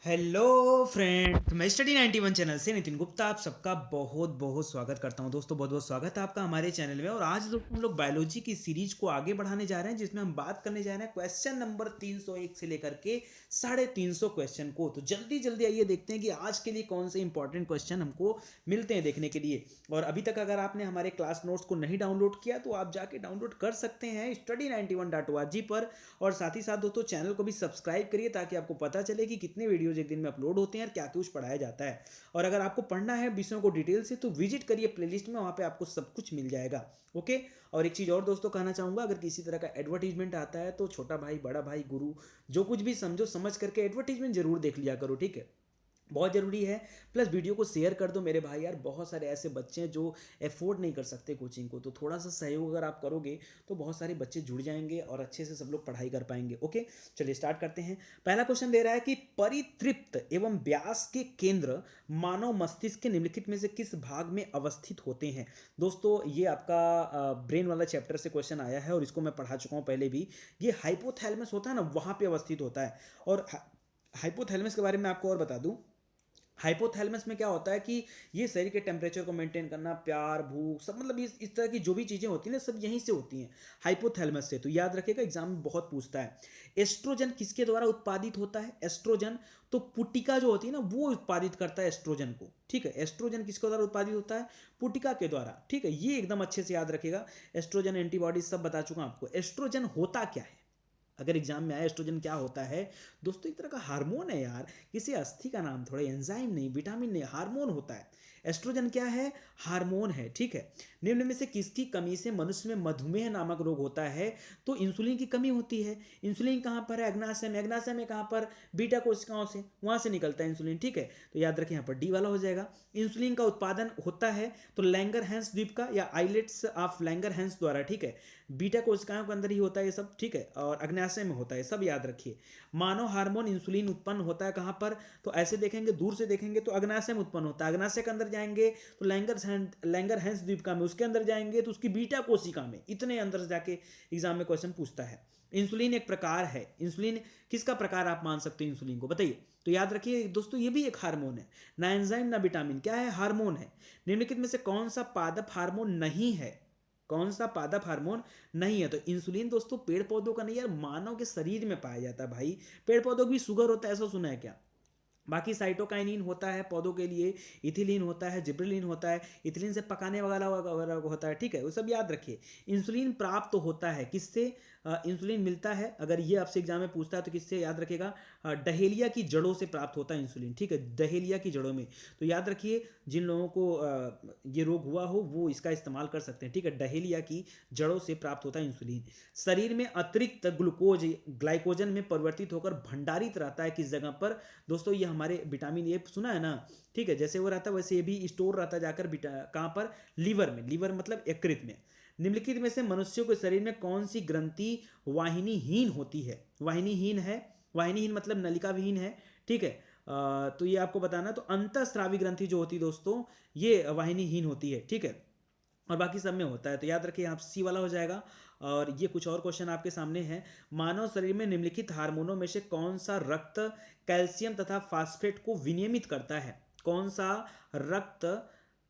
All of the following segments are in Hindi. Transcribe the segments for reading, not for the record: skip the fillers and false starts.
हेलो फ्रेंड्स, मैं स्टडी 91 चैनल से नितिन गुप्ता आप सबका बहुत बहुत स्वागत करता हूं। दोस्तों बहुत बहुत स्वागत है आपका हमारे चैनल में। और आज दोस्तों हम लोग बायोलॉजी की सीरीज को आगे बढ़ाने जा रहे हैं, जिसमें हम बात करने जा रहे हैं क्वेश्चन नंबर 301 से लेकर के 350 क्वेश्चन को। तो जल्दी जल्दी आइए देखते हैं कि आज के लिए कौन से इंपॉर्टेंट क्वेश्चन हमको मिलते हैं देखने के लिए। और अभी तक अगर आपने हमारे क्लास नोट्स को नहीं डाउनलोड किया तो आप जाके डाउनलोड कर सकते हैं study91.org पर। और साथ ही साथ दोस्तों चैनल को भी सब्सक्राइब करिए ताकि आपको पता चले कि कितने वीडियोज एक दिन में अपलोड होते हैं और क्या कुछ पढ़ाया जाता है। और अगर आपको पढ़ना है विषयों को डिटेल से तो विजिट करिए प्लेलिस्ट में, वहाँ पे आपको सब कुछ मिल जाएगा। ओके। और एक चीज़ और दोस्तों कहना चाहूँगा, अगर किसी तरह का एडवर्टीजमेंट आता है तो छोटा भाई बड़ा भाई गुरु जो कुछ भी समझो समझ करके एडवर्टीजमेंट जरूर देख लिया करो, ठीक है। बहुत ज़रूरी है। प्लस वीडियो को शेयर कर दो मेरे भाई, यार बहुत सारे ऐसे बच्चे हैं जो अफोर्ड नहीं कर सकते कोचिंग को। तो थोड़ा सा सहयोग अगर आप करोगे तो बहुत सारे बच्चे जुड़ जाएंगे और अच्छे से सब लोग पढ़ाई कर पाएंगे। ओके, चलिए स्टार्ट करते हैं। पहला क्वेश्चन दे रहा है कि परितृप्त एवं व्यास के केंद्र मानव मस्तिष्क के निम्नलिखित में से किस भाग में अवस्थित होते हैं। दोस्तों ये आपका ब्रेन वाला चैप्टर से क्वेश्चन आया है और इसको मैं पढ़ा चुका हूँ पहले भी। ये हाइपोथैलेमस होता है ना, वहाँ पे अवस्थित होता है। और हाइपोथैलेमस के बारे में आपको और बता दूं, हाइपोथैलेमस में क्या होता है कि ये शरीर के टेम्परेचर को मेंटेन करना, प्यार भूख सब, मतलब इस तरह की जो भी चीज़ें होती हैं ना सब यहीं से होती हैं, हाइपोथैलेमस से। तो याद रखिएगा, एग्जाम में बहुत पूछता है। एस्ट्रोजन किसके द्वारा उत्पादित होता है? एस्ट्रोजन तो पुटिका जो होती है ना वो उत्पादित करता है एस्ट्रोजन को, ठीक है। एस्ट्रोजन किसके द्वारा उत्पादित होता है? पुटिका के द्वारा, ठीक है। ये एकदम अच्छे से याद रखिएगा। एस्ट्रोजन एंटीबॉडी सब बता चुका हूं आपको। एस्ट्रोजन होता क्या है अगर एग्जाम में आया, एस्ट्रोजन क्या होता है? दोस्तों एक तरह का हार्मोन है यार, किसी अस्थि का नाम, थोड़ा एंजाइम नहीं, विटामिन नहीं, हार्मोन होता है। एस्ट्रोजन क्या है? हार्मोन है, ठीक है। निम्न में से किसकी कमी से मनुष्य में मधुमेह नामक रोग होता है? तो इंसुलिन की कमी होती है। इंसुलिन कहाँ पर है? अग्नाशय में। अग्नाशय में कहाँ पर? बीटा कोशिकाओं से, वहां से निकलता है इंसुलिन, ठीक है। तो याद रखें यहाँ पर डी वाला हो जाएगा। इंसुलिन का उत्पादन होता है तो लैंगर हैंस द्वीप का या आइलेट्स ऑफ लैंगर हैंस द्वारा, ठीक है। बीटा कोशिकाओं के अंदर ही होता है ये सब, ठीक है। और अग्नाशय में होता है, सब याद रखिए। मानव हार्मोन इंसुलिन उत्पन्न होता है कहाँ पर? तो ऐसे देखेंगे, दूर से देखेंगे तो अग्नाशय में उत्पन्न होता है। अग्नाशय के अंदर जाएंगे तो लैंगर हैंस द्वीपिका में, उसके अंदर जाएंगे तो उसकी बीटा कोशिका में। इतने अंदर से जाके एग्जाम में क्वेश्चन पूछता है। इंसुलिन एक प्रकार है। इंसुलिन किसका प्रकार आप मान सकते हो इंसुलिन को, बताइए। तो याद रखिए दोस्तों, ये भी एक हार्मोन है, ना एंजाइम ना विटामिन, क्या है? हार्मोन है। निम्नलिखित में से कौन सा पादप हार्मोन नहीं है? कौन सा पादप हार्मोन नहीं है? तो इंसुलिन दोस्तों पेड़ पौधों का नहीं यार, मानव के शरीर में पाया जाता है भाई। पेड़ पौधों की भी शुगर होता है, ऐसा सुना है क्या? बाकी साइटोकाइनिन होता है पौधों के लिए, इथिलीन होता है, जिब्रेलिन होता है, इथिलीन से पकाने वाला वगैरह होता है, ठीक है। वो सब याद रखिए। इंसुलिन प्राप्त तो होता है किससे? इंसुलिन मिलता है, अगर ये आपसे एग्जाम में पूछता है तो किससे? याद रखिएगा, डहेलिया की जड़ों से प्राप्त होता है इंसुलिन, ठीक है। डहेलिया की जड़ों में। तो याद रखिए, जिन लोगों को ये रोग हुआ हो वो इसका इस्तेमाल कर सकते हैं, ठीक है। डहेलिया की जड़ों से प्राप्त होता है इंसुलिन। शरीर में अतिरिक्त ग्लूकोज ग्लाइकोजन में परिवर्तित होकर भंडारित रहता है किस जगह पर? दोस्तों ये हमारे विटामिन ए सुना है ना, ठीक है। जैसे वो रहता है वैसे ये भी स्टोर रहता है जाकर कहाँ पर? लीवर में। लीवर मतलब यकृत में। निम्नलिखित में से मनुष्यों के शरीर में कौन सी ग्रंथि वाहिनीहीन होती है? वाहिनीहीन है। वाहिनीहीन मतलब नलिका विहीन है, ठीक है। तो ये आपको बताना। तो अंतःस्रावी ग्रंथि जो होती है दोस्तों, ये वाहिनीहीन होती है, ठीक है। और बाकी सब में होता है। तो याद रखिए यहाँ सी वाला हो जाएगा। और ये कुछ और क्वेश्चन आपके सामने है। मानव शरीर में निम्नलिखित हार्मोनों में से कौन सा रक्त कैल्शियम तथा फास्फेट को विनियमित करता है? कौन सा रक्त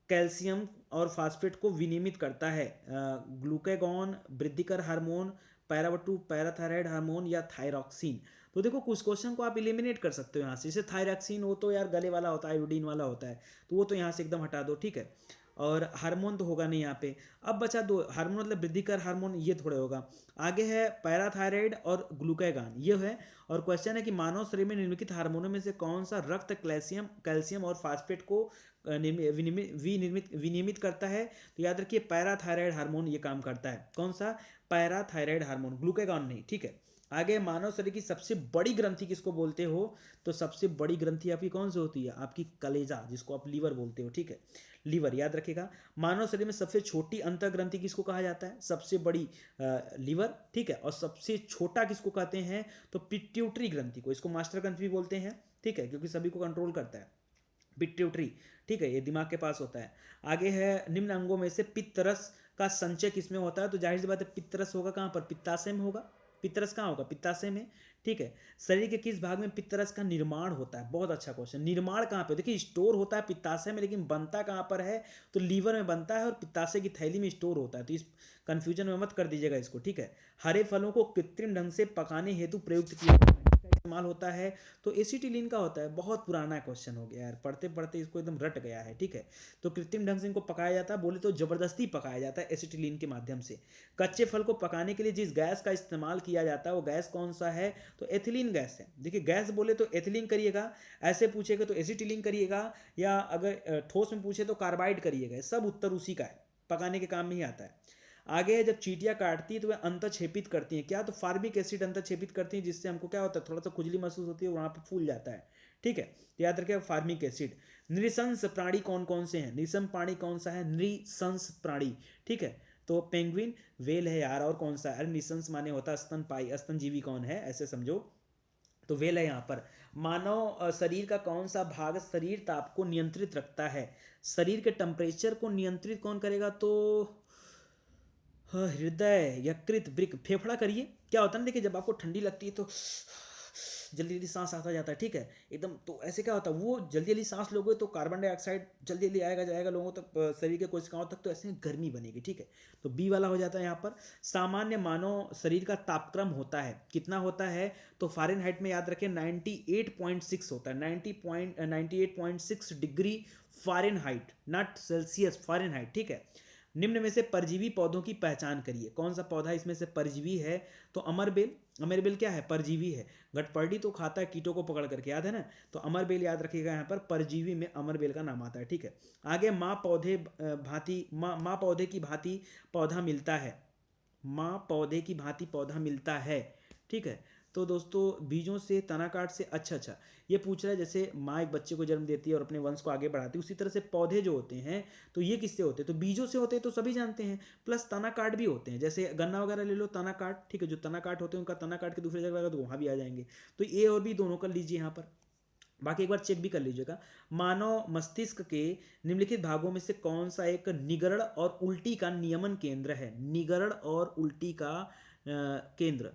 कैल्शियम और फास्फेट को विनियमित करता है? ग्लूकेगॉन, वृद्धिकर हार्मोन, पैरावटू पैराथायराइड हार्मोन या थायरॉक्सिन? तो देखो कुछ क्वेश्चन को आप इलिमिनेट कर सकते हो यहाँ से। जैसे थायरॉक्सिन वो तो यार गले वाला होता है, आयोडीन वाला होता है, तो वो तो यहाँ से एकदम हटा दो, ठीक है। और हार्मोन तो होगा नहीं यहाँ पे। अब बचा दो हार्मोन, मतलब वृद्धिकर हार्मोन, ये थोड़े होगा। आगे है पैराथायराइड और ग्लूकागान, ये है। और क्वेश्चन है कि मानव शरीर में निम्नलिखित हार्मोनों में से कौन सा रक्त कैल्शियम कैल्शियम और फास्फेट को विनियमित करता है? तो याद रखिए पैराथायराइड हार्मोन ये काम करता है। कौन सा? पैराथायराइड हार्मोन, ग्लूकागॉन नहीं, ठीक है। आगे मानव शरीर की सबसे बड़ी ग्रंथि किसको बोलते हो? तो सबसे बड़ी ग्रंथि आपकी कौन सी होती है? आपकी कलेजा, जिसको आप लीवर बोलते हो, ठीक है। लीवर याद रखेगा। मानव शरीर में सबसे छोटी अंतः ग्रंथि किसको कहा जाता है? सबसे बड़ी लीवर, ठीक है। और सबसे छोटा किसको कहते हैं? तो पिट्यूटरी ग्रंथि को, इसको मास्टर ग्रंथि भी बोलते हैं, ठीक है, क्योंकि सभी को कंट्रोल करता है। पिट्यूटरी, ठीक है, ये दिमाग के पास होता है। आगे है निम्न अंगों में से पित्त रस का संचय किसमें होता है? तो जाहिर सी बात है पित्त रस होगा कहाँ पर? पित्ताशय में होगा, पित्तरस कहाँ होगा? पित्ताशय में। ठीक है। शरीर के किस भाग में पित्तरस का निर्माण होता है? बहुत अच्छा क्वेश्चन। निर्माण कहाँ पे? देखिए स्टोर होता है पित्ताशय में, लेकिन बनता कहाँ पर है? तो लीवर में बनता है और पित्ताशय की थैली में स्टोर होता है। तो इस कंफ्यूजन में मत कर दीजिएगा इसको। ठीक है। हरे फलों को कृत्रिम ढंग से पकाने हेतु प्रयुक्त किया जाता है, इसका इस्तेमाल होता है तो एसिटिलीन का होता है। बहुत पुराना क्वेश्चन हो गया यार, पढ़ते पढ़ते इसको एकदम रट गया है। ठीक है। तो कृत्रिम ढंग से इनको पकाया जाता है, बोले तो जबरदस्ती पकाया जाता है एसिटिलीन के माध्यम से। कच्चे फल को पकाने के लिए जिस गैस का इस्तेमाल किया जाता है वो गैस कौन सा है? तो एथिलीन गैस है। देखिए गैस बोले तो एथिलीन करिएगा, ऐसे पूछेगा तो एसिटिलीन करिएगा, या अगर ठोस में पूछे तो कार्बाइड करिएगा। सब उत्तर उसी का है, पकाने के काम में ही आता है। आगे है, जब चींटियां काटती है तो वह अंतःक्षेपित करती हैं क्या? तो फार्मिक एसिड अंतःक्षेपित करती है, जिससे हमको क्या होता है? थोड़ा सा खुजली महसूस होती है, वहां पे फूल जाता है। ठीक है। तो याद रखिए फार्मिक एसिड। नृशंस प्राणी कौन कौन से हैं? नृशंस प्राणी कौन सा है? नृशंस प्राणी। ठीक है। तो पेंगुइन, वेल है यार, और कौन सा है? अरे निशंस माने होता है स्तनपाई, स्तनजीवी कौन है ऐसे समझो। तो वेल है यहाँ पर। मानव शरीर का कौन सा भाग शरीर ताप को नियंत्रित रखता है? शरीर के टेम्परेचर को नियंत्रित कौन करेगा? तो हाँ, हृदय, यकृत, वृक्क, फेफड़ा करिए। क्या होता है ना, देखिए जब आपको ठंडी लगती है तो जल्दी जल्दी सांस आता जाता है। ठीक है। एकदम, तो ऐसे क्या होता है, वो जल्दी जल्दी सांस लोगे तो कार्बन डाइऑक्साइड जल्दी जल्दी आएगा जाएगा लोगों तक, शरीर के कोशिकाओं तक, तो ऐसे गर्मी बनेगी। ठीक है। तो बी वाला हो जाता है यहाँ पर। सामान्य मानव शरीर का तापक्रम होता है कितना होता है? तो फ़ारेनहाइट में याद रखें 98.6 होता है। 98.6 degree Fahrenheit, not Celsius, Fahrenheit. ठीक है। निम्न में से परजीवी पौधों की पहचान करिए। कौन सा पौधा इसमें से परजीवी है? तो अमरबेल। अमरबेल क्या है? परजीवी है। गटपर्डी तो खाता है कीटों को पकड़ करके, याद है ना। तो अमरबेल याद रखिएगा, यहाँ पर परजीवी में अमरबेल का नाम आता है। ठीक है। आगे, माँ पौधे की भांति पौधा मिलता है। माँ पौधे की भांति पौधा मिलता है। ठीक है। तो दोस्तों बीजों से, तनाकाट से, अच्छा अच्छा, ये पूछ रहा है जैसे माँ एक बच्चे को जन्म देती है और अपने वंश को आगे बढ़ाती है, उसी तरह से पौधे जो होते हैं तो ये किससे होते हैं? तो बीजों से होते हैं, तो सभी जानते हैं। प्लस तनाकाट भी होते हैं, जैसे गन्ना वगैरह ले लो, तनाकाट। ठीक है। जो तनाकाट होते हैं उनका तना काट के दूसरी जगह लगा तो वहाँ भी आ जाएंगे। तो ए और बी दोनों कर लीजिए यहाँ पर। बाकी एक बार चेक भी कर लीजिएगा। मानव मस्तिष्क के निम्नलिखित भागों में से कौन सा एक निगरण और उल्टी का नियमन केंद्र है? निगरण और उल्टी का केंद्र।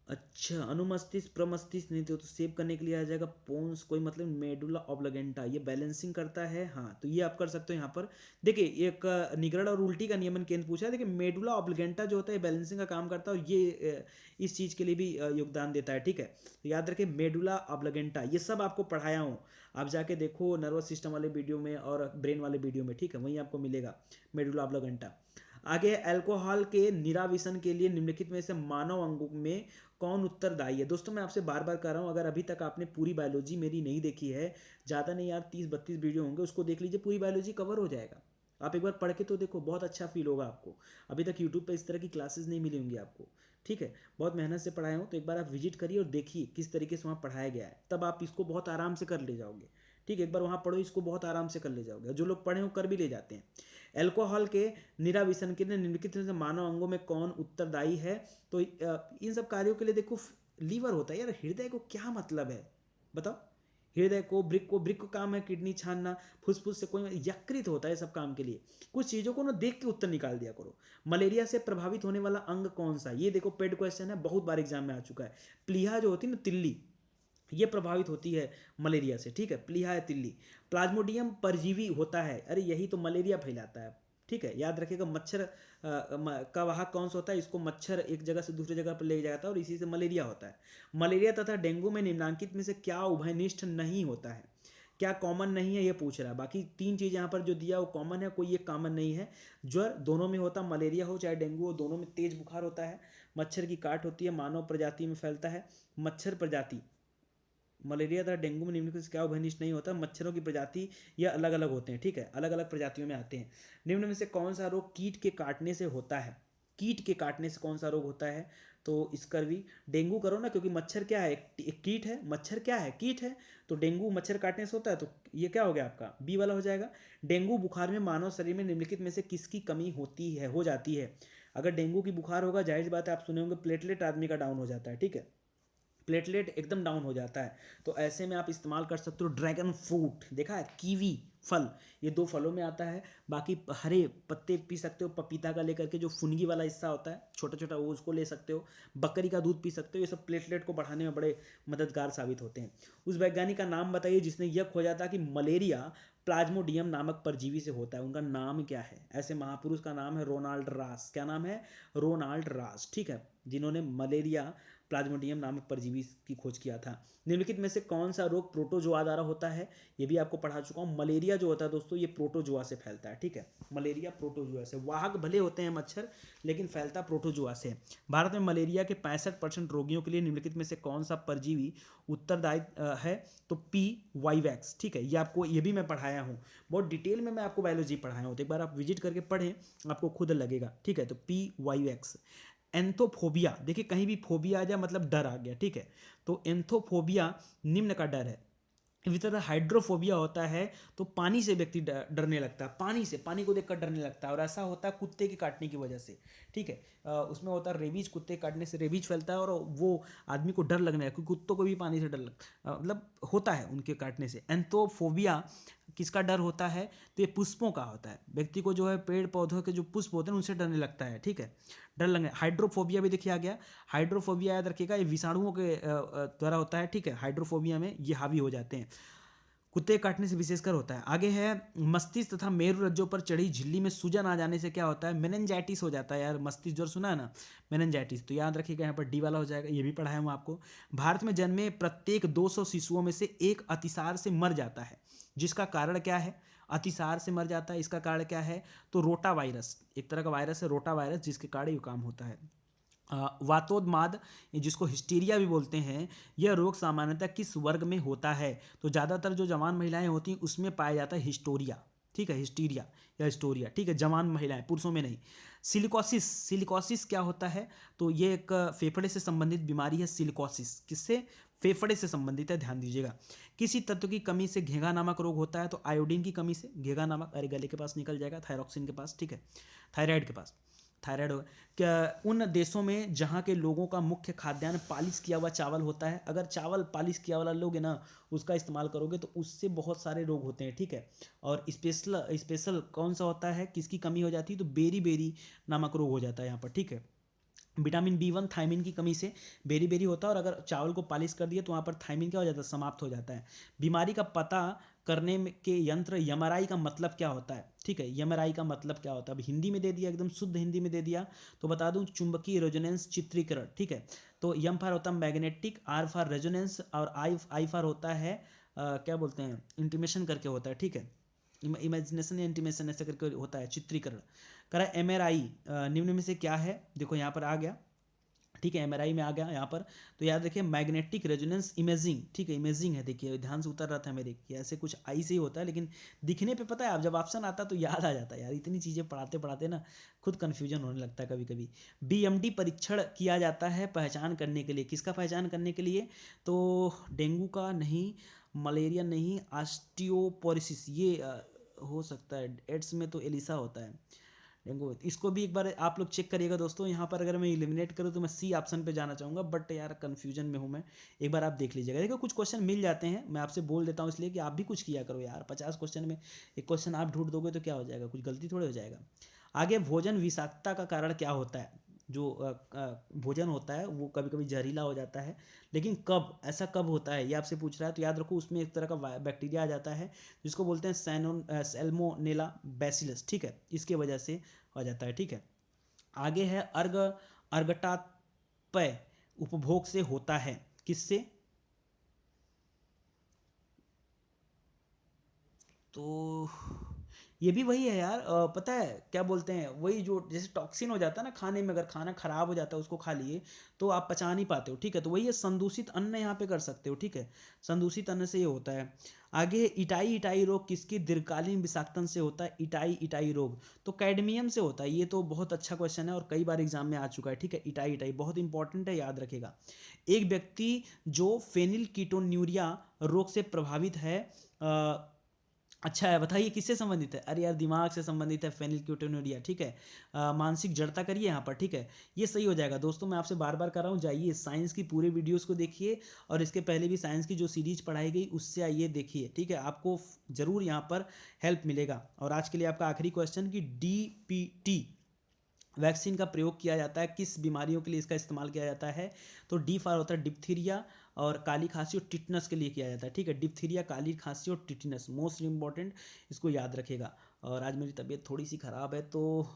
अच्छा, अनुमस्तिष्क, प्रमस्तिष्क नहीं तो सेव करने के लिए आ जाएगा पोन्स, कोई मतलब मेडुला ऑब्लिगेंटा, ये बैलेंसिंग करता है। हाँ, तो ये आप कर सकते हो यहाँ पर। देखिए एक निगरण और उल्टी का नियमन केंद्र पूछा है। देखिए मेडुला ऑब्लिगेंटा जो होता है बैलेंसिंग का काम करता है, और ये इस चीज़ के लिए भी योगदान देता है। ठीक है। तो याद रखिए मेडुला ऑब्लिगेंटा, ये सब आपको पढ़ाया हूँ। आप जाके देखो नर्वस सिस्टम वाले वीडियो में और ब्रेन वाले वीडियो में। ठीक है, वहीं आपको मिलेगा मेडुला ऑब्लिगेंटा। आगे, अल्कोहल के निराविशन के लिए निम्नलिखित में से मानव अंगों में कौन उत्तरदायी है? दोस्तों मैं आपसे बार बार कह रहा हूँ, अगर अभी तक आपने पूरी बायोलॉजी मेरी नहीं देखी है, ज़्यादा नहीं यार 30-32 वीडियो होंगे, उसको देख लीजिए, पूरी बायोलॉजी कवर हो जाएगा। आप एक बार पढ़ के तो देखो, बहुत अच्छा फील होगा आपको। अभी तक यूट्यूब पर इस तरह की क्लासेस नहीं मिली होंगी आपको। ठीक है। बहुत मेहनत से पढ़ाया हूँ, तो एक बार आप विजिट करिए और देखिए किस तरीके से वहाँ पढ़ाया गया है, तब आप इसको बहुत आराम से कर ले जाओगे। ठीक है। एक बार वहाँ पढ़ो, इसको बहुत आराम से कर ले जाओगे, जो लोग पढ़े हो कर भी ले जाते हैं। अल्कोहल के निराविशन के लिए निम्नलिखित में से मानव अंगों में कौन उत्तरदायी है? तो इन सब कार्यों के लिए देखो लीवर होता है यार। हृदय को क्या मतलब है बताओ? हृदय को, ब्रिक को काम है किडनी छानना, फुसफुस से कोई, यकृत होता है सब काम के लिए। कुछ चीजों को ना देख के उत्तर निकाल दिया करो। मलेरिया से प्रभावित होने वाला अंग कौन सा? ये देखो पेड क्वेश्चन है, बहुत बार एग्जाम में आ चुका है। प्लीहा जो होती है ना, तिल्ली, ये प्रभावित होती है मलेरिया से। ठीक है। प्लीहा है तिल्ली। प्लाज्मोडियम परजीवी होता है, अरे यही तो मलेरिया फैलाता है। ठीक है। याद रखिएगा मच्छर का वाहक कौन सा होता है? इसको मच्छर एक जगह से दूसरी जगह पर ले जाता है और इसी से मलेरिया होता है। मलेरिया तथा डेंगू में निम्नलिखित में से क्या उभयनिष्ठ नहीं होता है? क्या कॉमन नहीं है, ये पूछ रहा है। बाकी तीन चीज़ यहाँ पर जो दिया वो कॉमन है, कोई एक कॉमन नहीं है। ज्वर दोनों में होता, मलेरिया हो चाहे डेंगू हो, दोनों में तेज बुखार होता है। मच्छर की काट होती है, मानव प्रजाति में फैलता है। मच्छर प्रजाति, मलेरिया तथा डेंगू में निम्नलिखित से क्या उभयनिष्ठ नहीं होता? मच्छरों की प्रजाति या अलग अलग होते हैं। ठीक है। अलग अलग प्रजातियों में आते हैं। निम्न में से कौन सा रोग कीट के काटने से होता है? कीट के काटने से कौन सा रोग होता है? तो स्कर्वी। डेंगू करो ना, क्योंकि मच्छर क्या है? एक कीट है। मच्छर क्या है? कीट है। तो डेंगू मच्छर काटने से होता है, तो ये क्या हो गया आपका? बी वाला हो जाएगा। डेंगू बुखार में मानव शरीर में निम्नलिखित में से किसकी कमी होती है, हो जाती है? अगर डेंगू की बुखार होगा, जाहिर सी बात है आप सुने होंगे, प्लेटलेट आदमी का डाउन हो जाता है। ठीक है। प्लेटलेट एकदम डाउन हो जाता है। तो ऐसे में आप इस्तेमाल कर सकते हो ड्रैगन फ्रूट, देखा है, कीवी फल, ये 2 फलों में आता है। बाकी हरे पत्ते पी सकते हो, पपीता का लेकर के जो फुनगी वाला हिस्सा होता है छोटा छोटा, वो उसको ले सकते हो। बकरी का दूध पी सकते हो। ये सब प्लेटलेट को बढ़ाने में बड़े मददगार साबित होते हैं। उस वैज्ञानिक का नाम बताइए जिसने यह खोजा था कि मलेरिया प्लाज्मोडियम नामक परजीवी से होता है। उनका नाम क्या है? ऐसे महापुरुष का नाम है रोनाल्ड रास। क्या नाम है? रोनाल्ड रास, ठीक है, जिन्होंने मलेरिया प्लाज्मोडियम नामक परजीवी की खोज किया था। निम्नलिखित में से कौन सा रोग प्रोटोजोआ द्वारा होता है? ये भी आपको पढ़ा चुका हूँ। मलेरिया जो होता है दोस्तों, ये प्रोटोजोआ से फैलता है, ठीक है। मलेरिया प्रोटोजोआ से, वाहक भले होते हैं मच्छर, लेकिन फैलता प्रोटोजोआ से है। भारत में मलेरिया के 65% रोगियों के लिए निम्नलिखित में से कौन सा परजीवी उत्तरदायी है? तो पी वाईवैक्स, ठीक है। ये आपको, ये भी मैं पढ़ाया हूँ, बहुत डिटेल में मैं आपको बायोलॉजी पढ़ाया हूँ, तो एक बार आप विजिट करके पढ़ें, आपको खुद लगेगा, ठीक है। तो पी वाईवैक्स। एंथोफोबिया, देखिए कहीं भी फोबिया आ जाए मतलब डर आ गया, ठीक है। तो एंथोफोबिया निम्न का डर है। इसी तरह हाइड्रोफोबिया होता है, तो पानी से व्यक्ति डरने लगता है, पानी से, पानी को देखकर डरने लगता है, और ऐसा होता है कुत्ते के काटने की वजह से, ठीक है। उसमें होता है रेबीज, कुत्ते काटने से रेबीज फैलता है और वो आदमी को डर लगने लगता है, क्योंकि कुत्तों को भी पानी से डर मतलब होता है उनके काटने से। एंथोफोबिया किसका डर होता है? तो ये पुष्पों का होता है, व्यक्ति को जो है पेड़ पौधों के जो पुष्प होते हैं उनसे डरने लगता है, ठीक है, डर लगने। हाइड्रोफोबिया भी देखिए आ गया। हाइड्रोफोबिया याद रखिएगा, ये विषाणुओं के द्वारा होता है, ठीक है। हाइड्रोफोबिया में ये हावी हो जाते हैं, कुत्ते काटने से विशेषकर होता है। आगे है मस्तिष्क तथा मेरुरज्जु पर चढ़ी झिल्ली में सूजन आ जाने से क्या होता है? मेनिंजाइटिस हो जाता है यार। मस्तिष्क ज्वर सुना है ना, मेनिंजाइटिस, तो याद रखिएगा, यहाँ पर डी वाला हो जाएगा, ये भी पढ़ाया हूँ आपको। भारत में जन्मे प्रत्येक 200 शिशुओं में से एक अतिसार से मर जाता है, जिसका कारण क्या है? अतिसार से मर जाता है, इसका कारण क्या है? तो रोटा वायरस, एक तरह का वायरस है रोटा वायरस, जिसके कारण ये काम होता है। वातोन्माद, जिसको हिस्टीरिया भी बोलते हैं, यह रोग सामान्यतः किस वर्ग में होता है? तो ज़्यादातर जो जवान महिलाएं होती हैं उसमें पाया जाता है हिस्टोरिया, ठीक है, हिस्टीरिया या हिस्टोरिया, ठीक है, जवान महिलाएं, पुरुषों में नहीं। सिलिकोसिस, सिलिकोसिस क्या होता है? तो ये एक फेफड़े से संबंधित बीमारी है। सिलिकोसिस किससे? फेफड़े से संबंधित है, ध्यान दीजिएगा। किसी तत्व की कमी से घेंघा नामक रोग होता है? तो आयोडीन की कमी से घेंघा नामक, अरे गले के पास निकल जाएगा, थायरॉक्सिन के पास, ठीक है, थायराइड के पास, थायराइड होगा। क्या उन देशों में जहाँ के लोगों का मुख्य खाद्यान्न पालिश किया हुआ चावल होता है? अगर चावल पालिश किया वाला लोगे ना, उसका इस्तेमाल करोगे, तो उससे बहुत सारे रोग होते हैं, ठीक है। और स्पेशल स्पेशल कौन सा होता है, किसकी कमी हो जाती है? तो बेरी बेरी नामक रोग हो जाता है यहाँ पर, ठीक है। विटामिन B1 थायमिन की कमी से बेरी बेरी होता है, और अगर चावल को पालिश कर दिए तो वहाँ पर थायमिन क्या हो जाता है? समाप्त हो जाता है। बीमारी का पता करने के यंत्र एमआरआई का मतलब क्या होता है? ठीक है, एमआरआई का मतलब क्या होता है? अब हिंदी में दे दिया, एकदम शुद्ध हिंदी में दे दिया, तो बता दूं, चुंबकीय रेजोनेंस चित्रीकरण, ठीक है। तो एम फॉर होता है मैग्नेटिक, आर फॉर रेजोनेंस, और आई आई फॉर होता है क्या बोलते हैं, इंटीमेशन करके होता है, ठीक है, इमेजिनेशन या इंटीमेशन ऐसे करके होता है, चित्रीकरण करा। एमआरआई निम्न में से क्या है? देखो यहाँ पर आ गया, ठीक है, एमआरआई में आ गया यहाँ पर। तो याद रखिए मैग्नेटिक रेजोनेंस इमेजिंग, ठीक है, इमेजिंग है, देखिए ध्यान से उतर रहा था मेरे कि ऐसे कुछ आई से ही होता है, लेकिन दिखने पे पता है, आप जब ऑप्शन आता है तो याद आ जाता है यार। इतनी चीज़ें पढ़ाते पढ़ाते ना खुद कन्फ्यूजन होने लगता है कभी कभी। बीएमडी परीक्षण किया जाता है पहचान करने के लिए, किसका पहचान करने के लिए? तो डेंगू का नहीं, मलेरिया नहीं, ऑस्टियोपोरोसिस ये हो सकता है। एड्स में तो एलिसा होता है, डेंगू। इसको भी एक बार आप लोग चेक करिएगा दोस्तों। यहाँ पर अगर मैं एलिमिनेट करूँ तो मैं सी ऑप्शन पे जाना चाहूँगा, बट यार कन्फ्यूजन में हूँ मैं। एक बार आप देख लीजिएगा, देखो कुछ क्वेश्चन मिल जाते हैं, मैं आपसे बोल देता हूँ इसलिए कि आप भी कुछ किया करो यार। 50 क्वेश्चन में एक क्वेश्चन आप ढूंढ दोगे तो क्या हो जाएगा, कुछ गलती थोड़ी हो जाएगा। आगे, भोजन विषाक्तता का कारण क्या होता है? जो भोजन होता है वो कभी कभी जहरीला हो जाता है, लेकिन कब, ऐसा कब होता है, ये आपसे पूछ रहा है। तो याद रखो, उसमें एक तरह का बैक्टीरिया आ जाता है जिसको बोलते हैं सैल्मोनेला बैसिलस, ठीक है, इसके वजह से हो जाता है, ठीक है। आगे है अर्गटापय उपभोग से होता है, किससे? तो ये भी वही है यार, पता है क्या बोलते हैं, वही जो जैसे टॉक्सिन हो जाता है ना खाने में, अगर खाना खराब हो जाता है उसको खा लिए तो आप पचा नहीं पाते हो, ठीक है। तो वही है, संदूषित अन्न यहाँ पे कर सकते हो, ठीक है, संदूषित अन्न से ये होता है। आगे, इटाई इटाई रोग किसकी दीर्घकालीन विषाक्तन से होता है? इटाई इटाई रोग तो कैडमियम से होता है। ये तो बहुत अच्छा क्वेश्चन है और कई बार एग्जाम में आ चुका है, ठीक है। इटाई इटाई बहुत इंपॉर्टेंट है, याद रखेगा। एक व्यक्ति जो फेनिल कीटोन्यूरिया रोग से प्रभावित है, अच्छा है, बताइए किससे संबंधित है? अरे यार दिमाग से संबंधित है, फेनिलकेटोनुरिया, ठीक है। मानसिक जड़ता करिए यहाँ पर, ठीक है। ये सही हो जाएगा दोस्तों, मैं आपसे बार बार कर रहा हूँ, जाइए साइंस की पूरे वीडियोस को देखिए और इसके पहले भी साइंस की जो सीरीज पढ़ाई गई उससे आइए देखिए, ठीक है। आपको जरूर यहाँ पर हेल्प मिलेगा। और आज के लिए आपका आखिरी क्वेश्चन कि DPT वैक्सीन का प्रयोग किया जाता है, किस बीमारियों के लिए इसका इस्तेमाल किया जाता है? तो डी फॉर होता है डिप्थीरिया और काली खांसी और टिटनस के लिए किया जाता है, ठीक है। डिप्थीरिया, काली खांसी और टिटनस मोस्ट इंपॉर्टेंट, इसको याद रखेगा। और आज मेरी तबीयत थोड़ी सी ख़राब है तो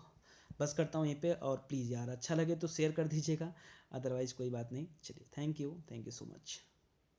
बस करता हूँ यहीं पे। और प्लीज़ यार अच्छा लगे तो शेयर कर दीजिएगा, अदरवाइज़ कोई बात नहीं। चलिए, थैंक यू सो मच।